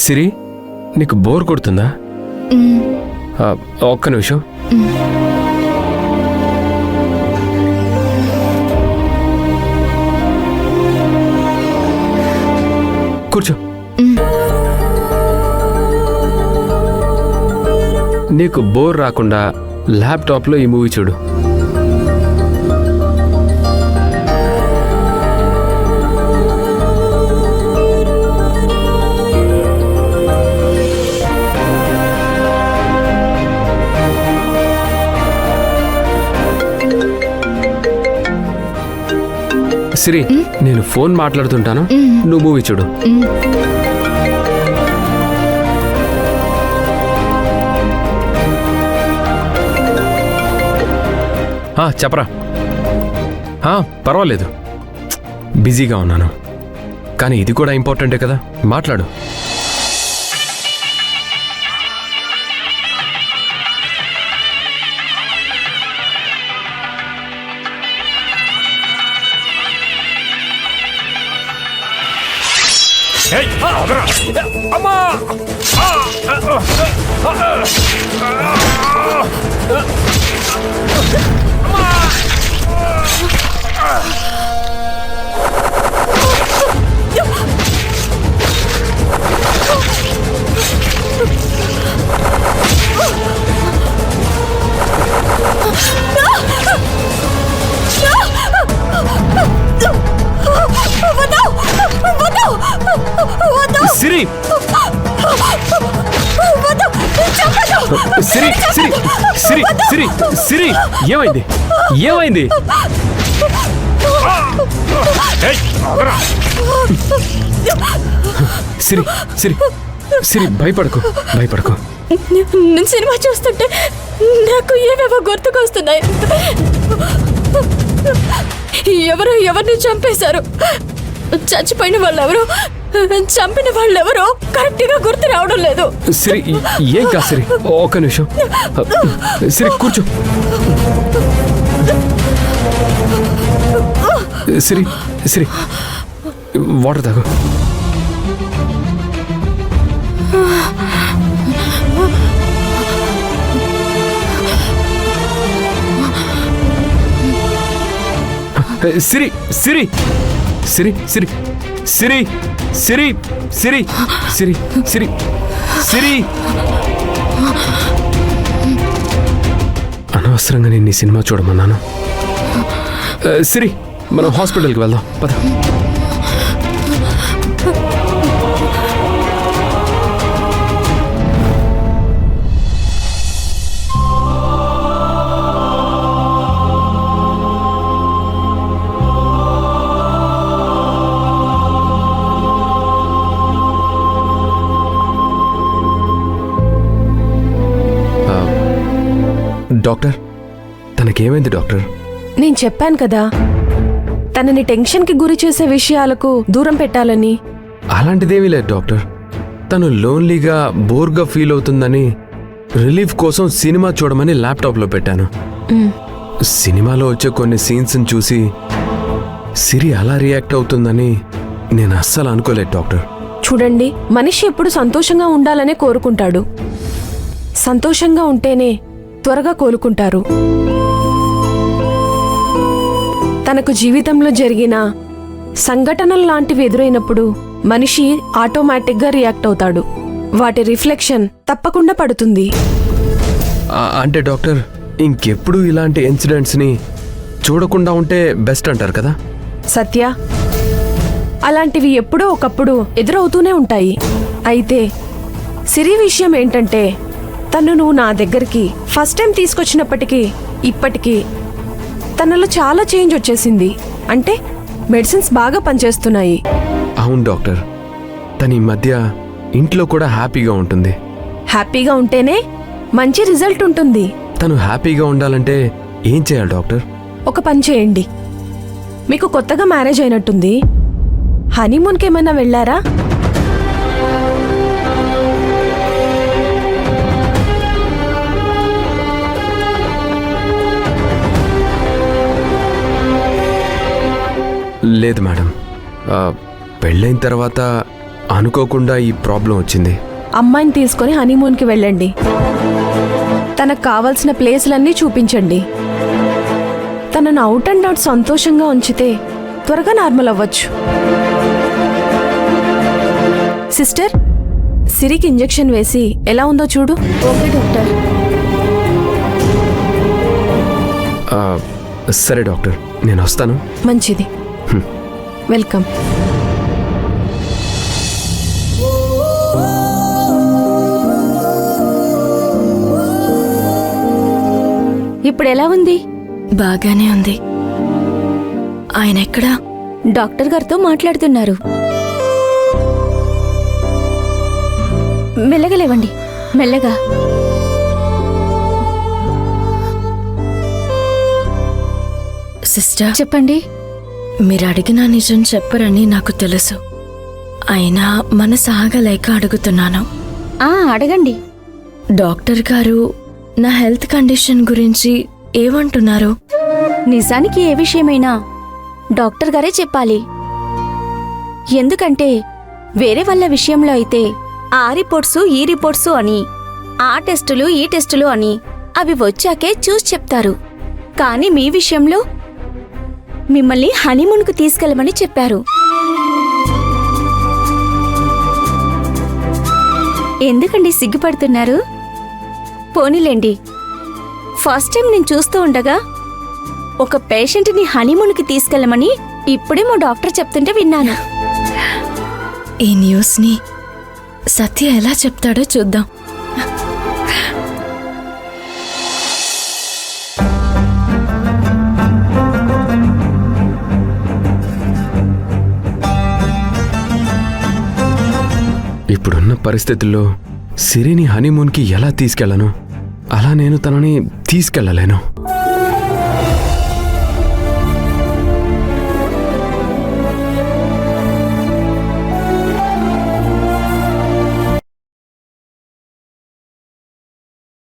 సిరి, నీకు బోర్ కొడుతుందా? ఒక్క నిమిషం. కూర్చో. నీకు బోర్ రాకుండా ల్యాప్టాప్లో ఈ మూవీ చూడు. సిరి, నేను ఫోన్ మాట్లాడుతుంటాను, నువ్వు మూవీ చూడు. చెప్పరా. పర్వాలేదు, బిజీగా ఉన్నాను, కానీ ఇది కూడా ఇంపార్టెంటే కదా, మాట్లాడు. అమ్మా! సిరి, సిరి, సిరి, సిరి, సిరి, సిరి, ఏమైంది? ఏమైంది? సిరి, సిరి, సిరి, భయపడకు, భయపడకు. నేను సినిమా చూస్తుంటే నాకు ఏవేవో గుర్తుకొస్తున్నాయి. ఎవరిని చంపేశారు, చచ్చిపోయిన వాళ్ళెవరో, చంపిన వాళ్ళెవరో కరెక్ట్ గా గుర్తు రావడం లేదు. సిరి, ఏం కాదు సిరి, ఒక్క నిమిషం. సిరి, కూర్చో. సిరి, సిరి, వాటర్ తాగు. సిరి, సిరి, సిరి, సిరి, సిరి, సిరి, సిరి, సిరి, సిరి, సిరి. అనవసరంగా నేను ఈ సినిమా చూడమన్నాను. సిరి, మనం హాస్పిటల్కి వెళ్దాం, పద. డాక్టర్, తనకేమైంది డాక్టర్? నేను చెప్పాను కదా, తనని టెన్షన్కి గురి చేసే విషయాలకు దూరం పెట్టాలని. అలాంటిదేమీ లేదు డాక్టర్. తను లోన్లీగా, బోర్గా ఫీల్ అవుతుందని రిలీఫ్ కోసం సినిమా చూడమని ల్యాప్టాప్లో పెట్టాను. సినిమాలో వచ్చే కొన్ని సీన్స్ని చూసి సిరి అలా రియాక్ట్ అవుతుందని నేను అస్సలు అనుకోలేదు డాక్టర్. చూడండి, మనిషి ఎప్పుడు సంతోషంగా ఉండాలనే కోరుకుంటాడు. సంతోషంగా ఉంటేనే త్వరగా కోలుకుంటారు. తనకు జీవితంలో జరిగిన సంఘటనలు లాంటివి ఎదురైనప్పుడు మనిషి ఆటోమేటిక్గా రియాక్ట్ అవుతాడు. వాటి రిఫ్లెక్షన్ తప్పకుండా పడుతుంది. అంటే డాక్టర్, ఇంకెప్పుడు ఇలాంటి ఇన్సిడెంట్స్ని చూడకుండా ఉంటే బెస్ట్ అంటారు కదా? సత్య, అలాంటివి ఎప్పుడో ఒకప్పుడు ఎదురవుతూనే ఉంటాయి. అయితే సిరి విషయం ఏంటంటే, తను నువ్వు నా దగ్గరికి ఫస్ట్ టైం తీసుకొచ్చినప్పటికీ ఇప్పటికీ తనలో చాలా చేంజ్ వచ్చేసింది. అంటే మెడిసిన్స్ బాగా పనిచేస్తున్నాయి. అవును డాక్టర్, తను ఈ మధ్య ఇంట్లో కూడా హ్యాపీగా ఉంటుంది. హ్యాపీగా ఉంటేనే మంచి రిజల్ట్ ఉంటుంది. తను హ్యాపీగా ఉండాలంటే ఏం చేయాలి డాక్టర్? ఒక పని చేయండి, మీకు కొత్తగా మ్యారేజ్ అయినట్టుంది, హనీమూన్కి ఏమైనా వెళ్ళారా? లేదు మేడం, పెళ్ళైన తర్వాత అనుకోకుండా ఈ ప్రాబ్లం వచ్చింది. అమ్మాయిని తీసుకొని హనీమూన్కి వెళ్ళండి. తనకు కావాల్సిన ప్లేస్లన్నీ చూపించండి. తనను అవుట్ అండ్ అవుట్ సంతోషంగా ఉంచితే త్వరగా నార్మల్ అవ్వచ్చు. సిస్టర్, సిరికి ఇంజెక్షన్ వేసి ఎలా ఉందో చూడు. Okay doctor. సరే డాక్టర్, నేను వస్తాను. మంచిది. వెల్కమ్. ఇప్పుడు ఎలా ఉంది? బాగానే ఉంది. ఆయన ఎక్కడా? డాక్టర్ గారితో మాట్లాడుతున్నారు. మెల్లగా లేవండి, మెల్లగా. సిస్టర్, చెప్పండి. మీరు అడిగిన నిజం చెప్పరని నాకు తెలుసు. అయినా మనసు ఆగలేక అడుగుతున్నాను. అడగండి. డాక్టర్ గారు నా హెల్త్ కండిషన్ గురించి ఏమంటున్నారు? నిజానికి ఏ విషయమైనా డాక్టర్ గారే చెప్పాలి. ఎందుకంటే వేరే వాళ్ళ విషయంలో అయితే ఆ రిపోర్ట్సు ఈ రిపోర్ట్సు అని, ఆ టెస్టులు ఈ టెస్టులు అని అవి వచ్చాకే చూసి చెప్తారు. కానీ మీ విషయంలో మిమ్మల్ని హనీమూన్కు తీసుకెళ్ళమని చెప్పారు. ఎందుకండి సిగ్గుపడుతున్నారు? పోనీలేండి, ఫస్ట్ టైం నేను చూస్తూ ఉండగా ఒక పేషెంట్ని హనీమూన్కి తీసుకెళ్ళమని ఇప్పుడే మా డాక్టర్ చెప్తుంటే విన్నాను. ఈ న్యూస్ని సత్య ఎలా చెప్తాడో చూద్దాం. ఇప్పుడున్న పరిస్థితుల్లో సిరిని హనీమూన్కి ఎలా తీసుకెళ్ళను? అలా నేను తనని తీసుకెళ్ళలేను.